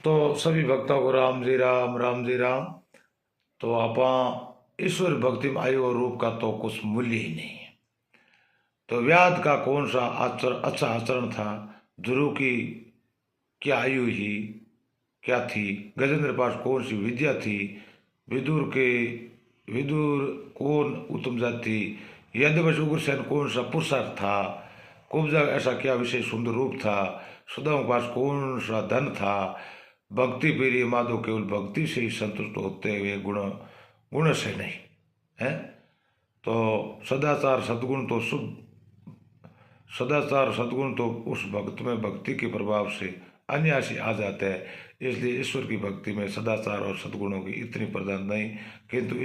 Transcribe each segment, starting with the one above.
तो सभी भक्तों को राम जी राम, राम जी राम। तो आप ईश्वर भक्ति में आयु और रूप का तो कुछ मूल्य ही नहीं है। तो व्याध का कौन सा अच्छा आचरण था, ध्रुव की क्या आयु ही क्या थी, गजेंद्र पास कौन सी विद्या थी, विदुर के विदुर कौन उत्तम जाति थी, यद्यवश उग्रसेन कौन सा पुरुषार्थ था, कुब्जा ऐसा क्या विशेष सुंदर रूप था, सुदामा के पास कौन सा धन था, भक्ति प्रिय माधव केवल भक्ति से ही संतुष्ट होते हुए गुण गुण से नहीं है। तो सदाचार सद्गुण तो शुभ सदाचार सद्गुण तो उस भक्त में भक्ति के प्रभाव से अनायास आ जाते हैं। इसलिए ईश्वर की भक्ति में सदाचार और सद्गुणों की इतनी प्रधान नहीं, किंतु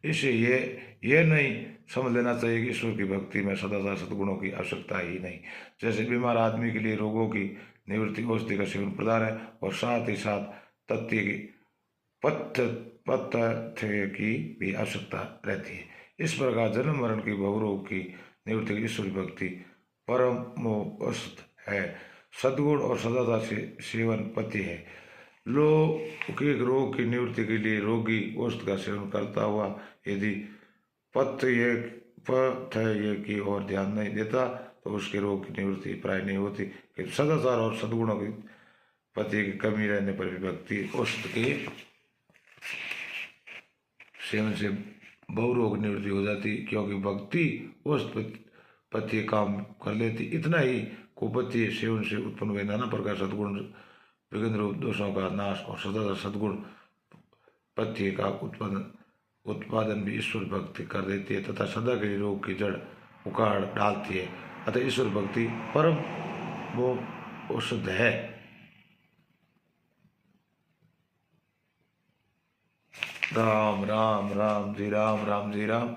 इसे ये नहीं समझ लेना चाहिए कि ईश्वर की भक्ति में सदाचार सद्गुणों की आवश्यकता ही नहीं। जैसे बीमार आदमी के लिए रोगों की निवृत्ति औषधि का सेवन प्रदान है, और साथ ही साथ तथ्य की पथ्य पथ्य की भी आवश्यकता रहती है। इस प्रकार जन्म मरण की भवरोग की निवृत्ति की ईश्वरी भक्ति परमोपस्थ है। सद्गुण और सदाचार से सेवन पति है। लौकिक रोग की निवृत्ति के लिए रोगी औषध का सेवन करता हुआ यदि पथ्य की ओर ध्यान नहीं देता तो उसके रोग की निवृत्ति प्राय नहीं होती। कि सदाचार और सद्गुणों की पति की कमी रहने पर भी व्यक्ति औषध के सेवन से बहुरोग निवृत्ति हो जाती, क्योंकि भक्ति औषध पथ्य काम कर लेती। इतना ही कुपथ्य सेवन से उत्पन्न हुए नाना प्रकार सद्गुण विघ्न रूप दोषों का नाश और सदा सद्गुण पथ्य का उत्पादन भी ईश्वर भक्ति कर देती है तथा सदा के रोग की जड़ उखाड़ डालती है। अतः ईश्वर भक्ति परम वो औषध है। राम राम, राम जी राम, राम जी राम।